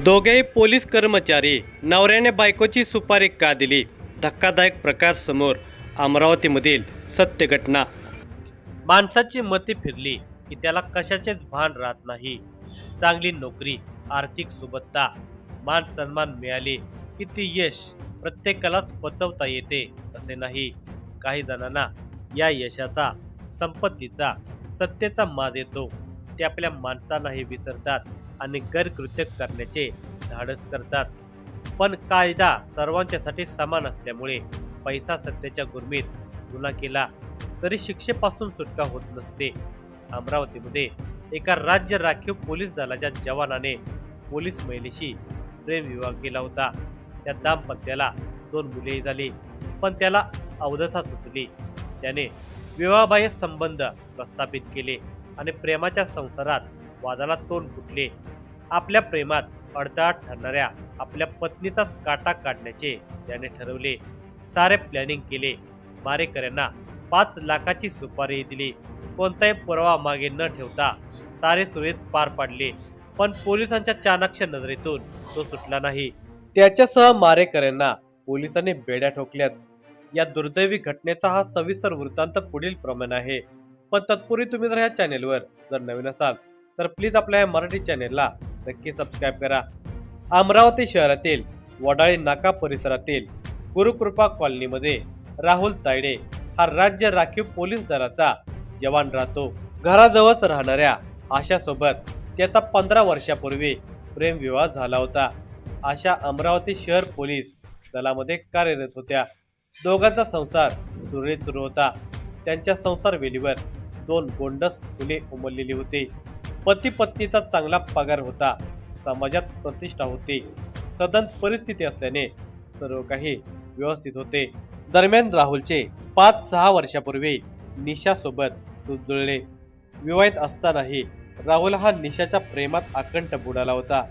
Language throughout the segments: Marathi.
दोघेही पोलीस कर्मचारी नवऱ्याने बायकोची सुपारी का दिली? धक्कादायक प्रकार समोर. अमरावतीमधील सत्य घटना. माणसाची मती फिरली की त्याला कशाचेच भान राहत नाही. चांगली नोकरी, आर्थिक सुबत्ता, मान सन्मान मिळाले की ती यश प्रत्येकालाच पचवता येते असे नाही. काही जणांना या यशाचा, संपत्तीचा, सत्तेचा माज येतो. ते आपल्या माणसांनाही विसरतात आणि गैरकृत्य करण्याचे धाडस करतात. पण कायदा सर्वांच्यासाठी समान असल्यामुळे पैसा सत्तेच्या गुरमीत गुन्हा केला तरी शिक्षेपासून सुटका होत नसते. अमरावतीमध्ये एका राज्य राखीव पोलीस दलाच्या जवानाने पोलीस महिलेशी प्रेमविवाह केला होता. त्या दाम्पत्याला 2 मुलेही झाली, पण त्याला अवदसा सुचली. त्याने विवाहबाह्य संबंध प्रस्थापित केले आणि प्रेमाच्या संसारात वादाला तोंड फुटले. आपल्या प्रेमात अडथळा ठरणाऱ्या आपल्या पत्नीचाच काटा काढण्याचे त्याने ठरवले. सारे प्लॅनिंग केले. मारेकऱ्यांना 5 लाखाची सुपारी दिली. कोणताही पुरावा मागे न ठेवता सारे सुरळीत पार पाडले. पण पोलिसांच्या चाणाक्ष नजरेतून तो सुटला नाही. त्याच्यासह मारेकऱ्यांना पोलिसांनी बेड्या ठोकल्याच. या दुर्दैवी घटनेचा हा सविस्तर वृत्तांत पुढील प्रमाणे आहे. पण तत्पूर्वी तुम्ही जर ह्या चॅनेलवर जर नवीन असाल तर प्लीज आपल्या या मराठी चॅनेलला नक्की सबस्क्राईब करा. अमरावती शहरातील वडाळी नाका परिसरातील गुरुकृपा कॉलनीमध्ये राहुल तायडे हा राज्य राखीव पोलीस दलाचा जवान राहतो. घराजवळच राहणाऱ्या आशासोबत त्याचा 15 वर्षापूर्वी प्रेमविवाह झाला होता. आशा अमरावती शहर पोलीस दलामध्ये कार्यरत होत्या. दोघांचा संसार सुरळीत सुरू होता. त्यांच्या संसार वेलीवर 2 गोंडस मुले उमललेली होती. पती पत्नीचा चांगला पगार होता. समाजात प्रतिष्ठा होती. सदन परिस्थिती असल्याने सर्व काही व्यवस्थित होते. दरम्यान राहुलचे 5-6 वर्षापूर्वी निशासोबत जुळले. विवाहित असतानाही राहुल हा निशाच्या प्रेमात आकंठ बुडाला होता.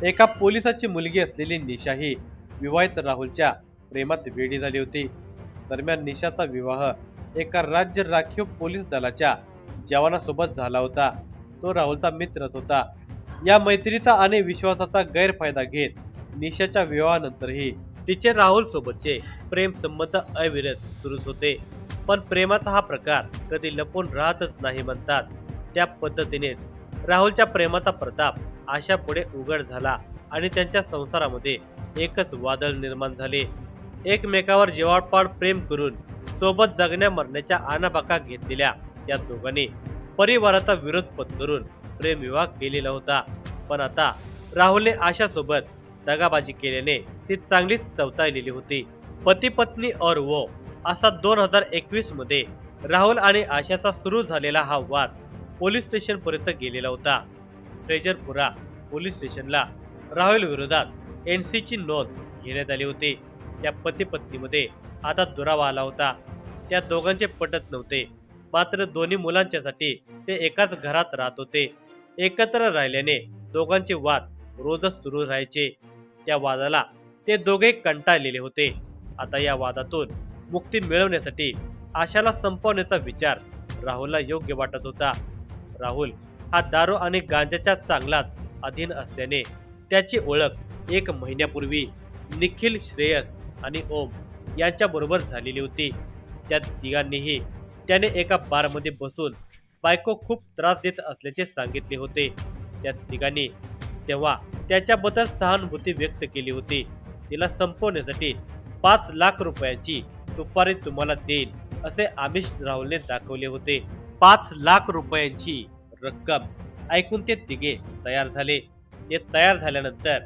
एका पोलिसाची मुलगी असलेली निशाही विवाहित राहुलच्या प्रेमात वेडी झाली होती. दरम्यान निशाचा विवाह एका राज्य राखीव पोलीस दलाच्या जवानासोबत झाला होता. तो राहुलचा मित्रच होता. या मैत्रीचा आणि विश्वासाचा गैरफायदा घेत निशाच्या विवाहानंतरही तिचे राहुल सोबतचे प्रेम संबंध अविरत सुरूच होते. पण प्रेमाचा हा प्रकार कधी लपून राहतच नाही म्हणतात. त्या पद्धतीनेच राहुलच्या प्रेमाचा प्रताप आशा पुढे उघड झाला आणि त्यांच्या संसारामध्ये एकच वादळ निर्माण झाले. एकमेकावर जीवापाड प्रेम करून सोबत जगण्या मरण्याच्या आणाबाका घेतलेल्या त्या दोघांनी परिवाराचा विरोध पत्करून प्रेमविवाह केलेला होता. पण आता राहुलने आशासोबत दगाबाजी केल्याने ती चांगलीच चवताळलेली होती. पती पत्नी और वो असा 2021 मध्ये राहुल आणि आशाचा सुरू झालेला हा वाद पोलीस स्टेशन पर्यंत गेलेला होता. फ्रेजरपुरा पोलीस स्टेशनला राहुल विरोधात एनसीची नोंद घेण्यात आली होती. त्या पती पत्नीमध्ये आता दुरावा आला होता. त्या दोघांचे पटत नव्हते. मात्र दोन्ही मुलांच्यासाठी ते एकाच घरात राहत होते. एकत्र राहिल्याने दोघांचे वाद रोजच सुरू राहायचे. त्या वादाला ते दोघे कंटाळलेले होते. आता या वादातून मुक्ती मिळवण्यासाठी आशाला संपवण्याचा विचार राहुलला योग्य वाटत होता. राहुल हा दारू आणि गांजाच्या चांगलाच अधीन असल्याने त्याची ओळख 1 महिन्यापूर्वी निखिल, श्रेयस आणि ओम यांच्याबरोबर झालेली होती. त्या तिघांनीही त्याने एका बारमध्ये बसून बायको खूप त्रास देत असल्याचे सांगितले होते. त्या तिघांनी तेव्हा त्याच्याबद्दल सहानुभूती व्यक्त केली होती. तिला संपवण्यासाठी 5 लाख रुपयांची सुपारी तुम्हाला देईल असे आमिष राहुलने दाखवले होते. 5 लाख रुपयांची रक्कम ऐकून ते तिघे तयार झाले. ते तयार झाल्यानंतर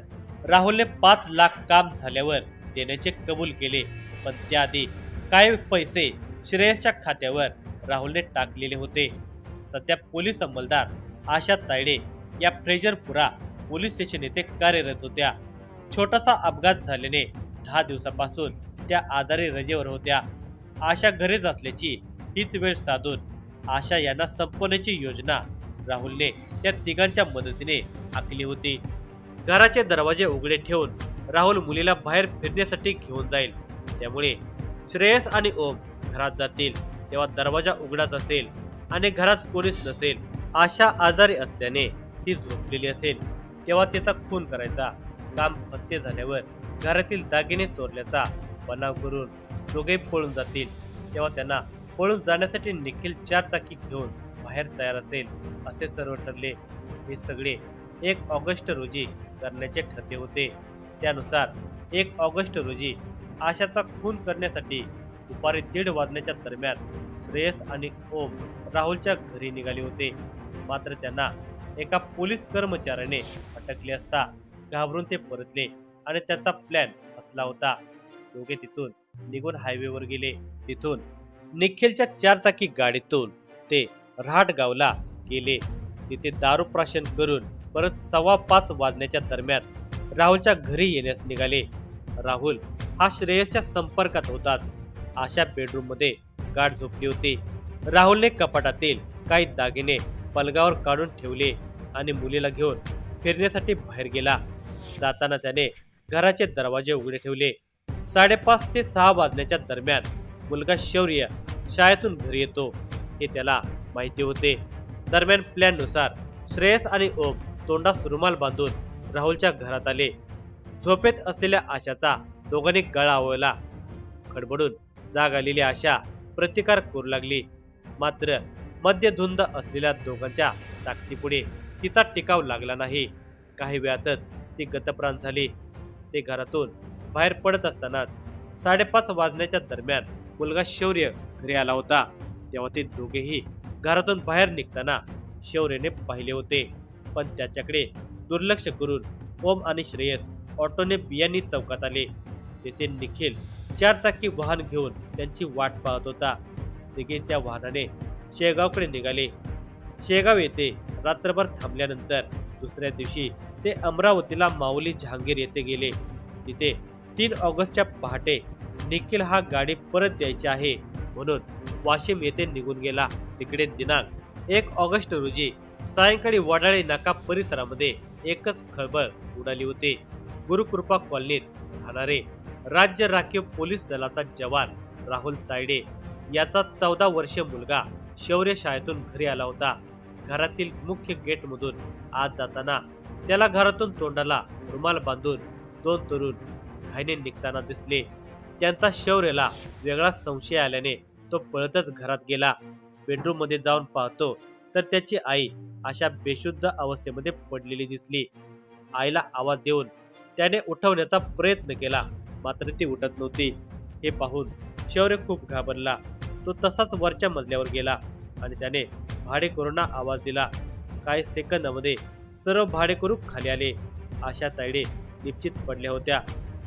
राहुलने 5 लाख काम झाल्यावर देण्याचे कबूल केले. पण त्याआधी काही पैसे श्रेयसच्या खात्यावर राहुलने टाकलेले होते. सध्या पोलीस अंमलदार आशा तायडे या फ्रेजरपुरा पोलीस स्टेशन येथे कार्यरत होत्या. छोटासा अपघात झाल्याने 10 दिवसापासून त्या आजारी रजेवर होत्या. आशा घरीच असल्याची हीच वेळ साधून आशा यांना संपवण्याची योजना राहुलने त्या तिघांच्या मदतीने आखली होती. घराचे दरवाजे उघडे ठेवून राहुल मुलीला बाहेर फिरण्यासाठी घेऊन जाईल. त्यामुळे श्रेयस आणि ओम घरात जातील तेव्हा दरवाजा उघडाच असेल आणि घरात कोणीच नसेल. आशा आजारी असल्याने ती झोपलेली असेल. तेव्हा तिचा खून करायचा. काम फत्ते झाल्यावर घरातील दागिने चोरल्याचा बनाव करून दोघे पळून जातील. तेव्हा त्यांना पळून जाण्यासाठी निखिल 4 चाकी घेऊन बाहेर तयार असेल असे सर्व ठरले. हे सगळे 1 ऑगस्ट रोजी करण्याचे ठरले होते. त्यानुसार 1 ऑगस्ट रोजी आशाचा खून करण्यासाठी दुपारी 1:30 वाजण्याच्या दरम्यान श्रेयस आणि ओम राहुलच्या घरी निघाले होते. मात्र त्यांना एका पोलीस कर्मचाऱ्याने अटकले असता घाबरून ते परतले आणि त्याचा प्लॅन फसला होता. दोघे तिथून निघून हायवेवर गेले. तिथून निखिलच्या 4 चाकी गाडीतून ते रहाट गावला गेले. तिथे दारू प्राशन करून परत 5:15 वाजण्याच्या दरम्यान राहुलच्या घरी येण्यास निघाले. राहुल हा श्रेयसच्या संपर्कात होताच. आशा बेडरूम मध्ये गाढ झोपली होती. राहुलने कपाटातील काही दागिने पलंगावर काढून ठेवले आणि मुलीला घेऊन फिरण्यासाठी बाहेर गेला. जाताना त्याने घराचे दरवाजे उघडे ठेवले. 5:30 ते 6 वाजण्याच्या दरम्यान मुलगा शौर्य शाळेतून घरी येतो हे त्याला माहिती होते. दरम्यान प्लॅननुसार श्रेयस आणि ओम तोंडास रुमाल बांधून राहुलच्या घरात आले. झोपेत असलेल्या आशाचा दोघांनी गळा आवळला. खडबडून जाग आलेली आशा प्रतिकार करू लागली. मात्र मद्यधुंद असलेल्या दोघांच्या ताकदीपुढे तिचा टिकाव लागला नाही. काही वेळातच ती गतप्राण झाली. ते घरातून बाहेर पडत असतानाच 5:30 वाजण्याच्या दरम्यान मुलगा शौर्य घरी आला होता. तेव्हा ते दोघेही घरातून बाहेर निघताना शौर्यने पाहिले होते, पण त्याच्याकडे दुर्लक्ष करून ओम आणि श्रेयस ऑटोने बियाणी चौकात आले. तेथे निखिल 4 चाकी वाहन घेऊन त्यांची वाट पाहत होता. तिघे त्या वाहनाने शेगावकडे निघाले. शेगाव येथे रात्रभर थांबल्यानंतर दुसऱ्या दिवशी ते अमरावतीला माऊली जहांगीर येथे गेले. तिथे 3 ऑगस्टच्या पहाटे निखिल हा गाडी परत द्यायची आहे म्हणून वाशिम येथे निघून गेला. तिकडे दिनांक 1 ऑगस्ट रोजी सायंकाळी वडाळे नाका परिसरामध्ये एकच खळबळ उडाली होती. गुरुकृपा कॉलनीत राहणारे राज्य राखीव पोलीस दलाचा जवान राहुल तायडे याचा 14 वर्षीय मुलगा शौर्य शाळेतून घरी आला होता. घरातील मुख्य गेटमधून आत जाताना त्याला घरातून तोंडाला रुमाल बांधून 2 तरुण घाईने निघताना दिसले. त्यांचा शौर्यला वेगळा संशय आल्याने तो पळतच घरात गेला. बेडरूम मध्ये जाऊन पाहतो तर त्याची आई अशा बेशुद्ध अवस्थेमध्ये पडलेली दिसली. आईला आवाज देऊन त्याने उठवण्याचा प्रयत्न केला, मात्र ती उठत नव्हती. हे पाहून शौर्य खूप घाबरला. तो तसाच वरच्या मजल्यावर गेला आणि त्याने भाडेकरूंना आवाज दिला. काही सेकंदामध्ये सर्व भाडेकरू खाली आले. आशा तायडे निश्चित पडल्या होत्या.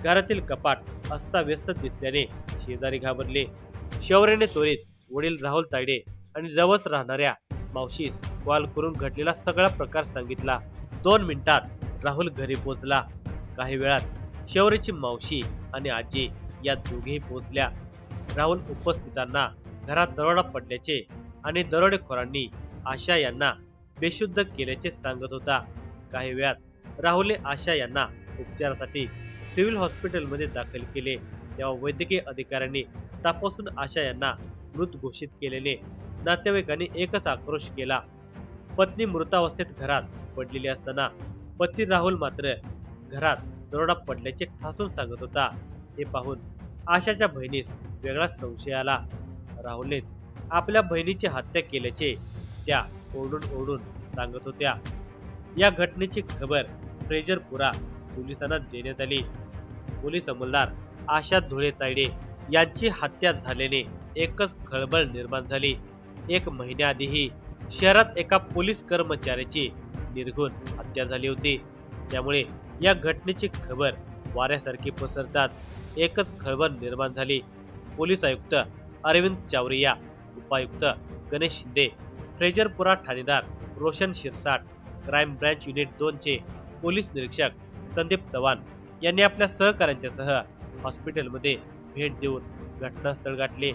घरातील कपाट अस्ताव्यस्त दिसल्याने शेजारी घाबरले. शौर्यने त्वरित वडील राहुल तायडे आणि जवळच राहणाऱ्या मावशीस कॉल करून घडलेला सगळा प्रकार सांगितला. 2 मिनिटात राहुल घरी पोहोचला. काही वेळात शौर्यची मावशी आणि आजी या दोघेही पोहोचल्या. राहुल उपस्थितांना घरात दरोडा पडल्याचे आणि दरोडेखोरांनी आशा यांना बेशुद्ध केल्याचे सांगत होता. काही वेळात राहुलने आशा यांना उपचारासाठी सिव्हिल हॉस्पिटलमध्ये दाखल केले. तेव्हा वैद्यकीय अधिकाऱ्यांनी तपासून आशा यांना मृत घोषित केलेले. नातेवाईकांनी एकच आक्रोश केला. पत्नी मृतावस्थेत घरात पडलेली असताना पती राहुल मात्र घरात दरोडा पडल्याचे ठासून सांगत होता. हे पाहून आशाच्या बहिणीस वेगळा संशय आला. राहुलनेच आपल्या बहिणीची हत्या केल्याचे त्या ओरडून ओरडून सांगत होत्या. या घटनेची खबर फ्रेजरपुरा पोलिसांना देण्यात आली. पोलीस अंमलदार आशा धुळे तायडे यांची हत्या झाल्याने एकच खळबळ निर्माण झाली. 1 महिन्याआधीही शहरात एका पोलीस कर्मचाऱ्याची निर्घृण हत्या झाली होती. त्यामुळे या घटनेची खबर वाऱ्यासारखी पसरताच एकच खळबळ निर्माण झाली. पोलीस आयुक्त अरविंद चावरिया, उपायुक्त गणेश शिंदे, फ्रेजरपुरा ठाणेदार Roshan Shirsat, crime branch unit 2 चे पोलीस निरीक्षक संदीप चव्हाण यांनी आपल्या सहकाऱ्यांच्यासह हॉस्पिटलमध्ये भेट देऊन घटनास्थळ गाठले.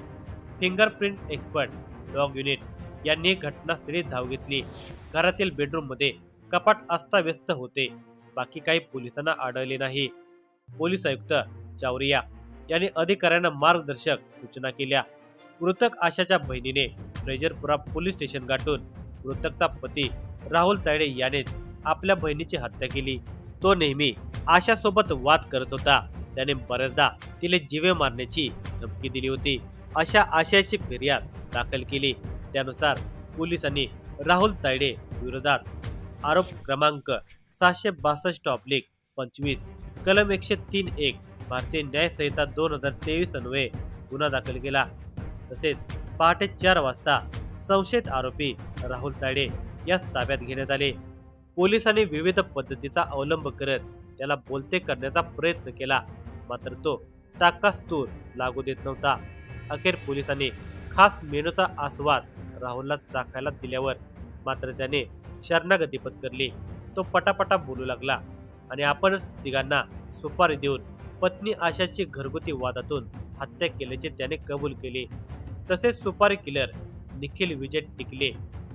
फिंगरप्रिंट एक्सपर्ट डॉग युनिट यांनी घटनास्थळी धाव घेतली. घरातील बेडरूममध्ये कपाट अस्ताव्यस्त होते. बाकी काही पोलिसांना आढळले नाही. पोलीस आयुक्त चावरिया यांनी अधिकाऱ्यांना मार्गदर्शक सूचना केल्या. मृतक आशाच्या बहिणीने फ्रेजरपुरा पोलीस स्टेशन गाठून मृतकचा पती राहुल तायडे यानेच आपल्या बहिणीची हत्या केली. तो नेहमी आशासोबत वाद करत होता. त्याने बऱ्याचदा तिला जीवे मारण्याची धमकी दिली होती. अशा आशयाची फिर्याद दाखल केली. त्यानुसार पोलिसांनी राहुल तायडे विरोधात आरोप क्रमांक 762/25 कलम 103(1) भारतीय न्याय संहिता 2023 अन्वये गुन्हा दाखल केला. तसेच पहाटे 4 वाजता संशयित आरोपी राहुल तायडे यास ताब्यात घेण्यात आले. पोलिसांनी विविध पद्धतीचा अवलंब करत त्याला बोलते करण्याचा प्रयत्न केला, मात्र तो ताकास्तूर लागू देत नव्हता. अखेर पोलिसांनी खास मेनूचा आस्वाद राहुलला चाखायला दिल्यावर मात्र त्याने शरणागती पत्करली. तो पटापटा बोलू लागला आणि आपणच तिघांना सुपारी देऊन पत्नी आशाची घरगुती वादातून हत्या केल्याचे त्याने कबूल केले. तसेच सुपारी किलर निखिल विजय टिकले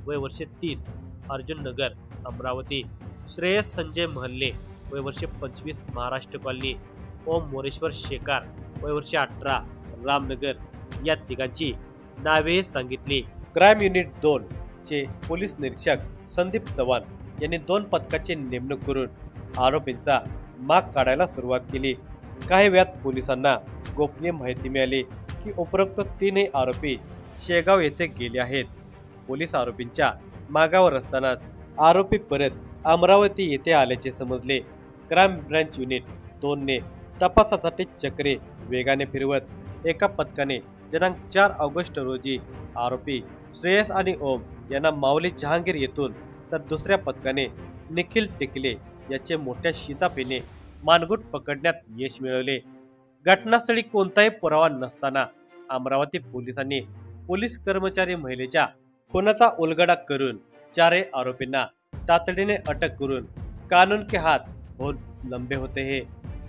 वय वर्ष 30 अर्जुन नगर अमरावती, श्रेयस संजय महल्ले वय वर्ष 25 महाराष्ट्र कॉलनी, ओम मोरेश्वर शेकार वय वर्ष 18 रामनगर या तिघांची नावे सांगितली. क्राईम युनिट 2 चे पोलीस निरीक्षक संदीप चव्हाण यांनी 2 पथकाची नेमणूक करून आरोपींचा माग काढायला सुरुवात केली. काही वेळात पोलिसांना गोपनीय माहिती मिळाली की उपरोक्त 3 आरोपी शेगाव येथे गेले आहेत. पोलीस आरोपींच्या मागावर असतानाच आरोपी परत अमरावती येथे आल्याचे समजले. क्राईम ब्रांच युनिट 2 ने तपासासाठी चक्रे वेगाने फिरवत एका पथकाने दिनांक 4 ऑगस्ट रोजी आरोपी श्रेयस आणि ओम यांना माऊली जहांगीर येथून, तर दुसऱ्या पथकाने निखिल टिकले याचे मोठ्या शिताफीने मानगुट पकडण्यात यश मिळवले. घटनास्थळी कोणताही पुरावा नसताना अमरावती पोलिसांनी पोलीस कर्मचारी महिलेच्या खुनाचा उलगडा करून 4 आरोपींना तातडीने अटक करून कानून के हात बहुत लंबे होते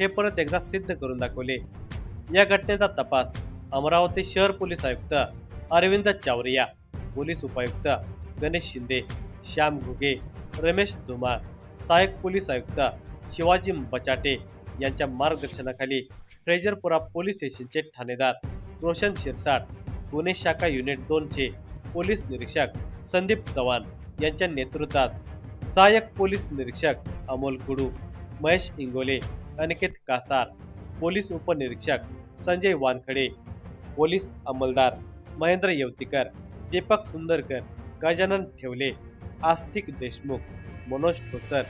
हे परत एकदा सिद्ध करून दाखवले. या घटनेचा तपास अमरावती शहर पोलीस आयुक्त अरविंद चावरिया, पोलीस उपायुक्त गणेश शिंदे, श्याम घुगे, रमेश धुमाळ, सहाय्यक पोलीस आयुक्त शिवाजी बचाटे यांच्या मार्गदर्शनाखाली फ्रेजरपुरा पोलीस स्टेशनचे ठाणेदार रोशन शिरसाट, पुणे शाखा युनिट 2 चे पोलीस निरीक्षक संदीप चव्हाण यांच्या नेतृत्वात सहाय्यक पोलीस निरीक्षक अमोल कुडू, महेश इंगोले, अनिकेत कासार, पोलीस उपनिरीक्षक संजय वानखडे, पोलीस अंमलदार महेंद्र येवतीकर, दीपक सुंदरकर, गजानन ठेवले, आस्तिक देशमुख, मनोज ठोसर,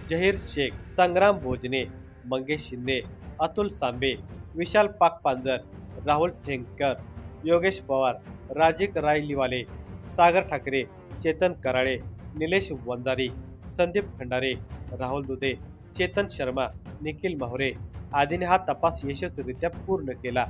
जहीर शेख, संग्राम भोजने, मंगेश शिंदे, अतुल सांबे, विशाल पाकपांजर, राहुल ठेंगकर, योगेश पवार, राजिक रायलीवाले, सागर ठाकरे, चेतन कराळे, निलेश वंजारी, संदीप खंडारे, राहुल दुधे, चेतन शर्मा, निखिल माहुरे आदीने हा तपास यशस्वीरित्या पूर्ण केला.